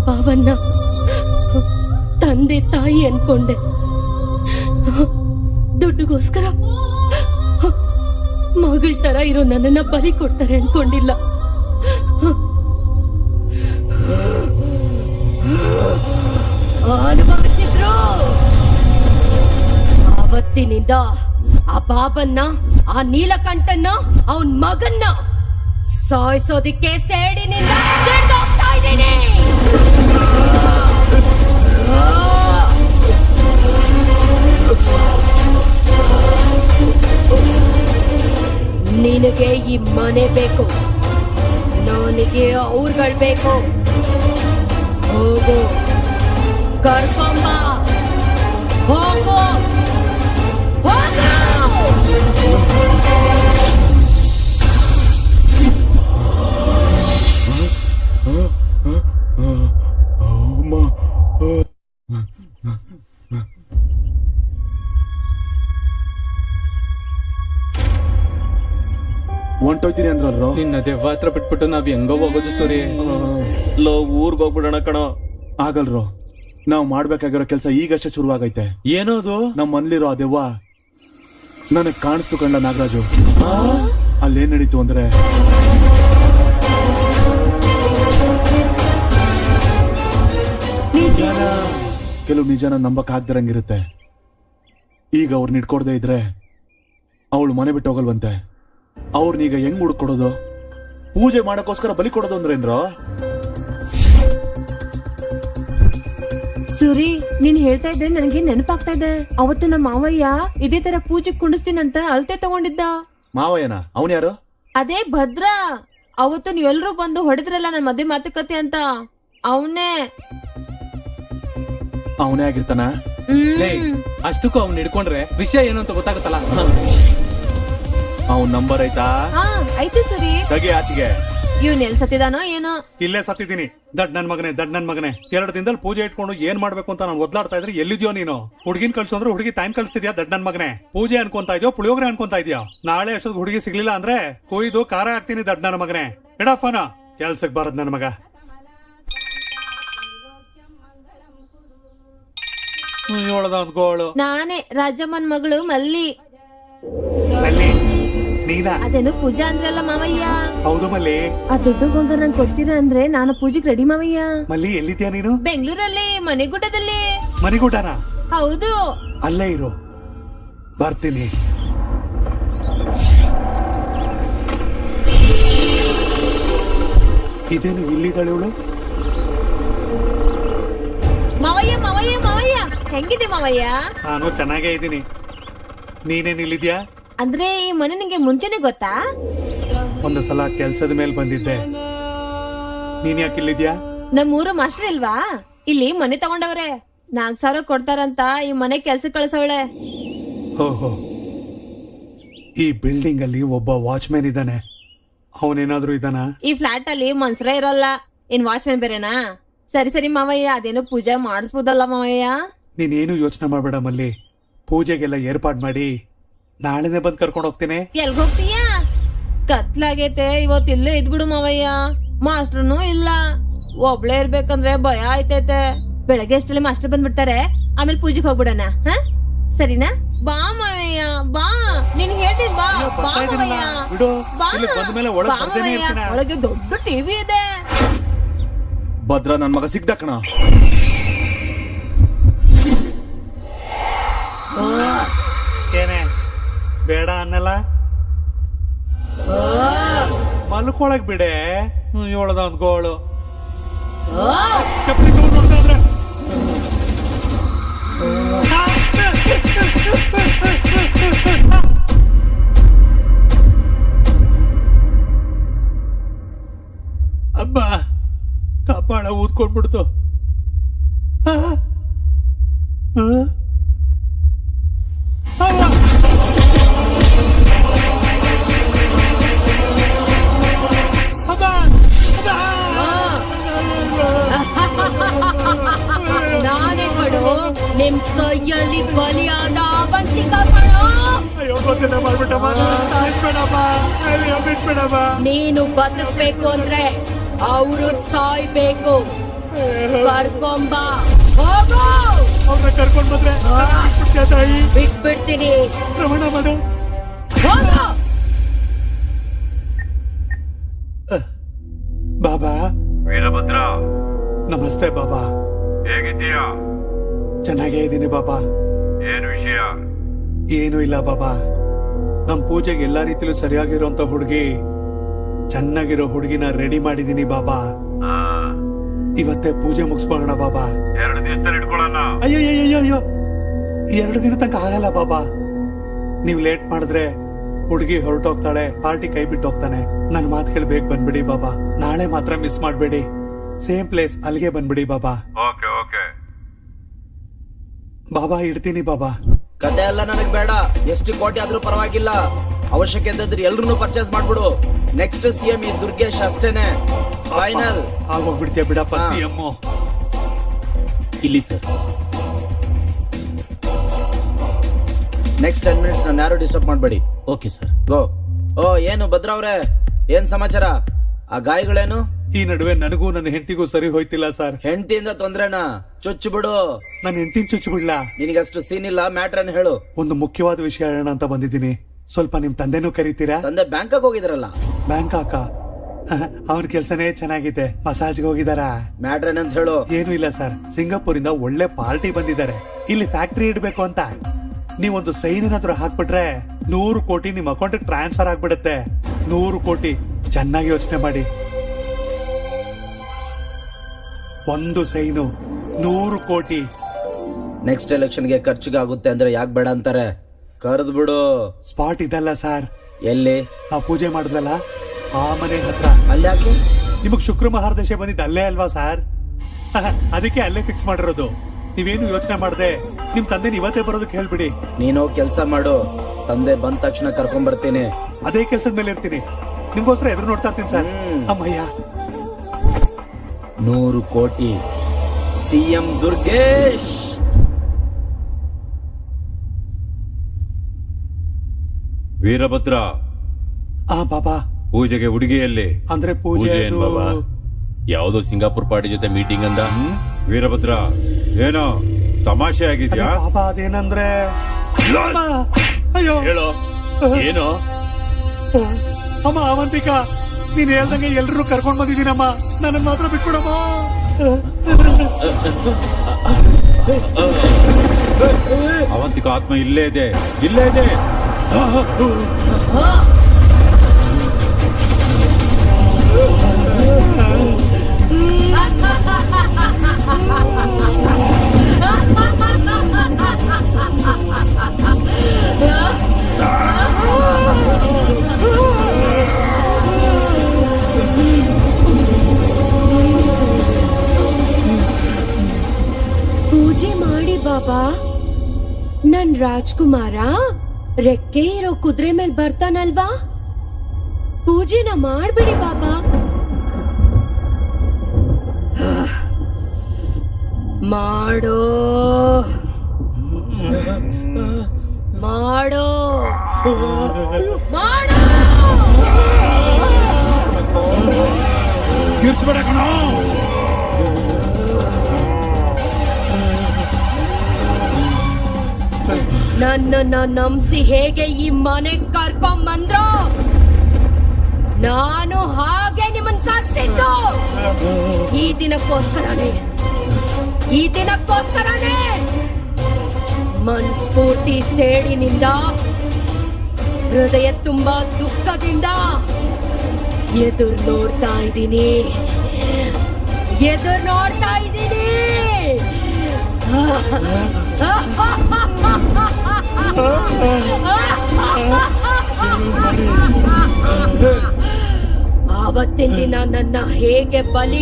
ಭಾವನ್ನ ತಂದೆ ತಾಯಿ ಅನ್ಕೊಂಡೆ. ದುಡ್ಡುಗೋಸ್ಕರ ಮಗಳ ತರ ಇರೋ ನನ್ನನ್ನ ಬಲಿ ಕೊಡ್ತಾರೆ ಅನ್ಕೊಂಡಿಲ್ಲ. ಅನುಭವಿಸಿದ್ರು. ಆವತ್ತಿನಿಂದ ಆ ಬಾಬನ್ನ, ಆ ನೀಲಕಂಠನ್ನ, ಅವನ್ ಮಗನ್ನ ಸಾಯಿಸೋದಿಕ್ಕೆ ಸೇಡಿನಿಂದ ಹಿಡ್ದೋಗ್ತಾ ಇದ್ದೀನಿ. ನಿನಗೆ ಈ ಮನೆ ಬೇಕು, ನನಗೆ ಅವ್ರುಗಳು ಬೇಕು. ಹೋಗು, ಕರ್ಕೊಂಬ, ಹೋಗು, ಹೊಂಟೋಯ್ತೀನಿ ಅಂದ್ರಲ್ರೋ. ನಿನ್ನ ದೆವ್ವ ಹತ್ರ ಬಿಟ್ಬಿಟ್ಟು ನಾವ್ ಹೆಂಗೋ ಹೋಗೋದು ಸೂರಿ? ಲೋ, ಊರ್ಗ್ ಹೋಗ್ಬಿಡೋಣ ಕಣೋ. ಆಗಲ್ರೋ, ನಾವ್ ಮಾಡ್ಬೇಕಾಗಿರೋ ಕೆಲ್ಸ ಈಗಷ್ಟೇ ಶುರುವಾಗೈತೆ. ಏನೋದು? ನಮ್ ಮನ್ಲಿರೋ ಆ ದೆವ್ವ ನನಗ್ ಕಾಣಿಸ್ತು ಕಂಡ ನಾಗರಾಜು. ಅಲ್ಲೇನ್ ನಡೀತು ಅಂದ್ರೆ, ಕೆಲವು ನಿಜನ ನಂಬಕ್ ಆಗ್ದಿರಂಗಿರುತ್ತೆ. ಈಗ ಅವ್ರನ್ನ ಇಟ್ಕೊಡ್ದೇ ಇದ್ರೆ ಅವಳು ಮನೆ ಬಿಟ್ಟು ಹೋಗಲ್ವಂತೆ. ಅವ್ರನ್ನೀಗ ಹೆಂಗ್ ಹುಡ್ಕೊಡೋದು? ಪೂಜೆ ಮಾಡಕ್ಕೋಸ್ಕರ ಬಲಿ ಕೊಡೋದು ಅಂದ್ರೇನ್ರೋ? ಸೂರಿ, ನೀನ್ ಹೇಳ್ತಾ ಇದ್ರೆ ನನಗೆ ನೆನಪಾಗ್ತಾ ಇದೆ. ಅವತ್ತು ನಮ್ಮ ಮಾವಯ್ಯ ಇದೇ ತರ ಪೂಜೆ ಕುಂಡಿಸ್ತೀನಂತ ಅಳತೆ ತಗೊಂಡಿದ್ದ. ಮಾವಯ್ಯನ? ಅವನ್ ಯಾರು? ಅದೇ ಭದ್ರ. ಅವತ್ತು ನೀವೆಲ್ರೂ ಬಂದು ಹೊಡೆದ್ರಲ್ಲ ನನ್ ಮದ್ವೆ ಮಾತುಕತೆ ಅಂತ, ಅವನೇ. ಅವನೇ ಆಗಿರ್ತಾನ? ಅಷ್ಟಕ್ಕೂ ಅವ್ನ್ ಹಿಡ್ಕೊಂಡ್ರೆ ವಿಷಯ ಏನು ಅಂತ ಗೊತ್ತಾಗುತ್ತಲ್ಲ. ಅವನ್ ನಂಬರ್ ಐತಾ? ಆಯ್ತು ಸೂರಿ. ತೆಗಿ ಆಚೆಗೆ. ಇವ್ನ ಎಲ್ ಸತ್ತಿದಾನೋ ಏನೋ. ಇಲ್ಲೇ ಸತ್ತಿದ್ದೀನಿ. ದಡ್ ನನ್ ಮಗನೇ 2 ದಿನದಲ್ಲಿ ಪೂಜೆ ಇಟ್ಕೊಂಡು ಏನ್ ಮಾಡ್ಬೇಕು ಅಂತ ನಾನು ಒದ್ಲಾಡ್ತಾ ಇದ್ರೆ ಎಲ್ಲಿದ್ಯೋ ನೀನು? ಹುಡುಗಿನ ಕಳ್ಸಂದ್ರೆ ಹುಡುಗಿ ಟೈಮ್ ಕಳ್ಸಿದ್ಯಾ? ದಡ್ ನನ್ ಮಗನೇ, ಪೂಜೆ ಅನ್ಕೊಂತಾ ಇದೆಯೋ ಪುಳಿಯೋಗ್ರೆ ಅನ್ಕೊಂತಾ ಇದೆಯಾ? ನಾಳೆ ಅಷ್ಟೊಂದು ಹುಡುಗಿ ಸಿಗ್ಲಿಲ್ಲ ಅಂದ್ರೆ ಕೊಯ್ದು ಖಾರ ಹಾಕ್ತೀನಿ. ದಡ್ ನನ್ನ ಮಗನೇ, ಇಡಫನ ಕೆಲ್ಸಕ್ ಬರದ್ ನನ್ ಮಗ. ಗೋಳು. ನಾನೇ ರಾಜಮ್ಮನ್ ಮಗಳು ಮಲ್ಲಿ. ನೀನಾ? ಅದೇನು ಪೂಜಾ ಅಂದ್ರಲ್ಲ ಮಾವಯ್ಯ? ಹೌದು ಮಲ್ಲಿ. ಆ ದುಡ್ಡು ಬಂಗಾರ ನಂಗೆ ಕೊಡ್ತೀರಾ ಅಂದ್ರೆ ನಾನು ಪೂಜೆಗೆ ರೆಡಿ ಮಾವಯ್ಯ. ಮಲ್ಲಿ, ಎಲ್ಲಿದ್ಯಾ ನೀನು? ಬೆಂಗಳೂರಲ್ಲಿ ಮನೆಗುಡ್ಡದಲ್ಲಿ. ಮನೆಗೂಟನ? ಹೌದು. ಅಲ್ಲೇ ಇರು, ಬರ್ತೀನಿ. ಇದೇನು ಇಲ್ಲಿದ್ದಾಳೆ ಇವಳು? ಮಾವಯ್ಯ ಮಾವಯ್ಯ ಮಾವಯ್ಯ, ಹೆಂಗಿದೆ ಮಾವಯ್ಯ? ನಾನು ಚೆನ್ನಾಗೇ ಇದ್ದೀನಿ. ನೀನೇನ್ ಇಲ್ಲಿದ್ಯಾ? ಅಂದ್ರೆ ಈ ಮನೆ ನಿಂಗೆ ಮುಂಚೆನೆ ಗೊತ್ತಾ? ಒಂದು ಸಲ ಕೆಲ್ಸದ ಮೇಲೆ ಬಂದಿದ್ದೆ. ನೀನ್ ಯಾಕೆ ಇಲ್ಲಿದ್ಯಾ? ನಮ್ಮೂರು ಮಾಸ್ಟರ್ ಇಲ್ವಾ? ಇಲ್ಲಿ ಮನೆ ತಗೊಂಡವ್ರೆ. 4,000 ಕೊಡ್ತಾರಂತ ಈ ಮನೆ ಕೆಲ್ಸ ಕಳ್ಸವಳೆ. ಓಹೋ, ಈ ಬಿಲ್ಡಿಂಗ್ ಅಲ್ಲಿ ಒಬ್ಬ ವಾಚ್ಮ್ಯಾನ್ ಇದ್ದಾನೆ. ಅವನೇನಾದ್ರೂ ಇದ್ದಾನ? ಈ ಫ್ಲಾಟ್ ಅಲ್ಲಿ ಮನ್ಸರೇ ಇರಲ್ಲ, ಇನ್ ವಾಚ್ಮ್ಯಾನ್ ಬೇರೆನಾ? ಸರಿ ಸರಿ ಮಾವಯ್ಯ, ಅದೇನೋ ಪೂಜೆ ಮಾಡಿಸ್ಬೋದಲ್ಲ ಮಾವಯ್ಯ? ನೀನೇನು ಯೋಚನೆ ಮಾಡ್ಬೇಡ ಮಲ್ಲಿ. ಪೂಜೆಗೆಲ್ಲ ಏರ್ಪಾಡ್ ಮಾಡಿ ನಾಳೆನೆ ಬಂದ್ ಕರ್ಕೊಂಡ್ ಹೋಗ್ತೀನಿ. ಎಲ್ಗ್ ಹೋಗ್ತೀಯಾ? ಕತ್ಲಾಗೈತೆ, ಇವತ್ತು ಇಲ್ಲೇ ಇದ್ಬಿಡು ಮಾವಯ್ಯ. ಮಾಸ್ಟ್ರನು ಇಲ್ಲ, ಒಬ್ಳೇ ಇರ್ಬೇಕಂದ್ರೆ ಭಯ ಆಯ್ತೈತೆ. ಬೆಳಗ್ಗೆ ಅಷ್ಟರಲ್ಲಿ ಮಾಸ್ಟರ್ ಬಂದ್ಬಿಡ್ತಾರೆ, ಆಮೇಲೆ ಪೂಜೆಗೆ ಹೋಗ್ಬಿಡಣ. ಹ ಸರಿನಾ? ಬಾ ಮಾವಯ್ಯ, ಬಾ. ನೀನ್ ಹೇಳ್ತೀನಿ ಬಾ. ಬಾ ಮಾವಯ್ಯ, ಬಾ. ಬಾ ಮಾವಯ್ಯ, ಒಳಗೆ ದೊಡ್ಡ ಟಿವಿ ಇದೆ. ಭದ್ರ ನನ್ ಮಗ ಸಿಗ್ದ ಕಣ. ಏನೇ ಬೇಡ ಅನ್ನಲ್ಲ? ಮಲ್ಕೊಳಕ್ ಬಿಡೆ. ಇವಳದೊಂದ್ ಗೋಳು. ಚಪ್ಪಲಿ ತಗೊಂಡ್ ನೋಡ್ತಾದ್ರೆ ಅಬ್ಬ ಕಪಾಳ ಊದ್ಕೊಂಡ್ಬಿಡ್ತು. ನಾನೇ ಕಣೋ ನಿಮ್ ಕೈಯಲ್ಲಿ ಬಲಿಯಾದ ಅವಂತಿಕ ಕಣೋ. ನೀನು ಬದುಕ್ಬೇಕು ಅಂದ್ರೆ ಅವರು ಸಾಯ್ಬೇಕು. ಕರ್ಕೊಂಬ ಹೋಗು ಅವ್ರನ್ನ ಕರ್ಕೊಂಡ್ ಬಂದ್ರೆ ಬಿಟ್ಬಿಡ್ತೀಯ ತಾಯಿ? ಬಿಟ್ಬಿಡ್ತೀನಿ ಪ್ರಮಾಣ ಮಾಡು. ಹೋಗು ಬಾಬಾ ವೀರಭದ್ರ, ನಮಸ್ತೆ ಬಾಬಾ. ಹೇಗಿದ್ದೀಯಾ? ಚೆನ್ನಾಗೇ ಇದ್ದೀನಿ ಬಾಬಾ. ಏನ್ ವಿಷಯ? ಏನು ಇಲ್ಲ ಬಾಬಾ, ನಮ್ ಪೂಜೆಗೆ ಎಲ್ಲಾ ರೀತಿಲೂ ಸರಿಯಾಗಿರೋಂತ ಹುಡುಗಿ, ಚೆನ್ನಾಗಿರೋ ಹುಡುಗಿನ ರೆಡಿ ಮಾಡಿದೀನಿ ಬಾಬಾ. ಆ, ಇವತ್ತೇ ಪೂಜೆ ಮುಗಿಸ್ಕೊಳ್ಳೋಣ ಬಾಬಾ. 2 ದಿವಸದಲ್ಲಿ ಇಟ್ಕೊಳ್ಳೋಣ. ಅಯ್ಯೋ 2 ದಿನ ತನಕ ಆಗಲ್ಲ ಬಾಬಾ. ನೀವ್ ಲೇಟ್ ಮಾಡಿದ್ರೆ ಹುಡುಗಿ ಹೊರಟೋಗ್ತಾಳೆ, ಪಾರ್ಟಿ ಕೈ ಬಿಟ್ಟು ಹೋಗ್ತಾನೆ. ನನ್ ಮಾತು ಕೇಳಿ ಬೇಗ ಬಂದ್ಬಿಡಿ ಬಾಬಾ. ನಾಳೆ ಮಾತ್ರ ಮಿಸ್ ಮಾಡ್ಬೇಡಿ. ಸೇಮ್ ಪ್ಲೇಸ್ ಅಲ್ಲಿಗೆ ಬಂದ್ಬಿಡಿ ಬಾಬಾ. Okay okay. ಬಾಬಾ ಇಡ್ತೀನಿ ಬಾಬಾ. ಕತೆ ಎಲ್ಲ ನನಗ್ ಬೇಡ. ಎಷ್ಟು ಕೋಟಿ ಆದ್ರೂ ಪರವಾಗಿಲ್ಲ. ಅವಶ್ಯಕತೆ ಇದ್ರೆ ಎಲ್ರು ಪರ್ಚೇಸ್ ಮಾಡ್ಬಿಡು. ನೆಕ್ಸ್ಟ್ CM ಈ ದುರ್ಗೇಶ್ ಅಷ್ಟೇನೆ. ಫೈನಲ್. ಆಗೋಗ್ಬಿಡ್ತೀಯ ಬಿಡಪ್ಪ ಹಾ. CM. ಇಲ್ಲಿ ಸರ್. ನೆಕ್ಸ್ಟ್ 10 ಮಿನಿಟ್ಸ್ ನಾನು ಯಾರು ಡಿಸ್ಟರ್ಬ್ ಮಾಡ್ಬೇಡಿ. Okay sir. ಗೋ. ಓ ಏನು ಭದ್ರ ಅವ್ರೆ, ಏನ್ ಸಮಾಚಾರ? ಆ ಗಾಯಗಳೇನು? ಈ ನಡುವೆ ನನಗೂ ನನ್ನ ಹೆಂಡತಿಗೂ ಸರಿ ಹೋಯ್ತಿಲ್ಲ ಸರ್. ಹೆಂಡತಿಯಿಂದ ತೊಂದ್ರೆನಾ? ಚುಚ್ಚು ಬಿಡು. ನನ್ನ ಹೆಂಡತಿನ ಚುಚ್ಚು ಬಿಡ್ಲಾ? ನಿನಗಷ್ಟು ಸೀನ್ ಇಲ್ಲ. ಮ್ಯಾಟ್ರನ್ ಹೇಳು. ಒಂದು ಮುಖ್ಯವಾದ ವಿಷಯ ಹೇಳೋಣ ಅಂತ ಬಂದಿದ್ದೀನಿ. ಸ್ವಲ್ಪ ನಿಮ್ ತಂದೆನೂ ಕರೀತೀರಾ? ತಂದೆ ಬ್ಯಾಂಕಾಕ್ ಹೋಗಿದ್ರಲ್ಲ. ಬ್ಯಾಂಕಾಕ? ಅವನ ಕೆಲ್ಸನೇ ಚೆನ್ನಾಗಿದೆ. ಮಸಾಜ್ಗೆ ಹೋಗಿದಾರ? ಮ್ಯಾಟ್ರನ್ ಅಂತ ಹೇಳು. ಏನು ಇಲ್ಲ ಸರ್, ಸಿಂಗಾಪುರ್ ಇಂದ ಒಳ್ಳೆ ಪಾರ್ಟಿ ಬಂದಿದ್ದಾರೆ. ಇಲ್ಲಿ ಫ್ಯಾಕ್ಟ್ರಿ ಇಡ್ಬೇಕು ಅಂತ. ನೀವೊಂದು ಸೈನ್ ಏನಾದ್ರು ಹಾಕ್ಬಿಟ್ರೆ 100 ಕೋಟಿ ನಿಮ್ ಅಕೌಂಟ್ ಟ್ರಾನ್ಸ್ಫರ್ ಆಗ್ಬಿಡುತ್ತೆ. 100 ಕೋಟಿ. ಚೆನ್ನಾಗಿ ಯೋಚನೆ ಮಾಡಿ. ಒಂದು ಸೈನು 100 ಕೋಟಿ. ನೆಕ್ಸ್ಟ್ ಎಲೆಕ್ಷನ್ಗೆ ಖರ್ಚಿಗೆ ಆಗುತ್ತೆ ಅಂದ್ರೆ ಯಾಕೆ ಬೇಡ ಅಂತಾರೆ? ಕರೆದ್ ಬಿಡು. ಸ್ಪಾಟ್ ಇದಲ್ಲ ಸರ್, ಎಲ್ಲಿ? ನಾವು ಪೂಜೆ ಮಾಡಿದ್ವಲ್ಲ ಆ ಮನೆ ಹತ್ರ. ಅಲ್ಲಿ ಯಾಕೆ? ನಿಮಗ್ ಶುಕ್ರ ಮಹಾರದಶೆ ಬಂದಿದ್ದು ಅಲ್ಲೇ ಅಲ್ವಾ ಸರ್? ಅದಕ್ಕೆ ಅಲ್ಲೇ ಫಿಕ್ಸ್ ಮಾಡಿರೋದು. ನೀವೇನು ಯೋಚನೆ ಮಾಡದೆ ನಿಮ್ ತಂದೆ ಇವತ್ತೇ ಬರೋದಕ್ಕೆ ಹೇಳ್ಬಿಡಿ. ನೀನು ಕೆಲ್ಸ ಮಾಡು. ತಂದೆ ಬಂದ ತಕ್ಷಣ ಕರ್ಕೊಂಡ್ ಬರ್ತೀನಿ. ಅದೇ ಕೆಲ್ಸದ ಮೇಲೆ ಇರ್ತೀನಿ. ನಿಮ್ಗೋಸ್ಕರ ಎದುರು ನೋಡ್ತಾ ಇರ್ತೀನಿ ಸರ್. ಅಮ್ಮಯ್ಯ. 100 ಕೋಟಿ. CM ದುರ್ಗೇಶ್. ವೀರಭದ್ರ, ಆ ಬಾಬಾ, ಪೂಜೆಗೆ ಹುಡುಗಿಯಲ್ಲಿ. ಅಂದ್ರೆ ಪೂಜೆ ಪೂಜೆ ಏನ್ ಬಾಬಾ? ಯಾವ್ದೋ ಸಿಂಗಾಪುರ್ ಪಾರ್ಟಿ ಜೊತೆ ಮೀಟಿಂಗ್ ಅಂದ. ವೀರಭದ್ರ, ಏನೋ ತಮಾಷೆ ಅದೇ ಆಗಿದ್ಯಾ? ಬಾಬಾ ಅದೇನಂದ್ರೆ ಅಮ್ಮ! ಅಯ್ಯೋ ಹೇಳೋ ಏನೋ. ಅಮ್ಮ ಅವಂತಿಕಾ, ನೀನ್ ಹೇಳ್ದಂಗೆ ಎಲ್ರು ಕರ್ಕೊಂಡ್ ಬಂದಿದ್ದೀನಮ್ಮ. ನನ್ನ ಮಾತ್ರ ಬಿಟ್ಕೊಡಮ್ಮ. ಅವಂತಿಕ ಆತ್ಮ ಇಲ್ಲೇ ಇದೆ, ಇಲ್ಲೇ ಇದೆ. ಪೂಜೆ ಮಾಡಿ ಬಾಬಾ. ನನ್ ರಾಜ್ಕುಮಾರ ರೆಕ್ಕೆ ಇರೋ ಕುದುರೆ ಮೇಲೆ ಬರ್ತಾನಲ್ವಾ, ಪೂಜೆನ ಮಾಡ್ಬಿಡಿ ಬಾಬಾ. ಮಾಡೋ ಮಾಡೋ ಮಾಡೋ. ಕಿರ್ಸ್ಬೇಡ ಕಣೋ. ನನ್ನನ್ನ ನಂಬಿಸಿ ಹೇಗೆ ಈ ಮನೆಗ್ ಕರ್ಕೊಂಬಂದ್ರು, ನಾನು ಹಾಗೆ ನಿಮ್ಮನ್ ಕರ್ಸಿದ್ದು ಈ ದಿನಕ್ಕೋಸ್ಕರನೇ. ಈ ದಿನಕ್ಕೋಸ್ಕರನೇ ಮನ್ಸ್ಫೂರ್ತಿ ಸೇಡಿನಿಂದ, ಹೃದಯ ತುಂಬಾ ದುಃಖದಿಂದ ಎದುರು ನೋಡ್ತಾ ಇದ್ದೀನಿ. ಎದುರು ನೋಡ್ತಾ ಇದ್ದೀನಿ. ಆವತ್ತಿನ ದಿನ ನನ್ನ ಹೇಗೆ ಬಲಿ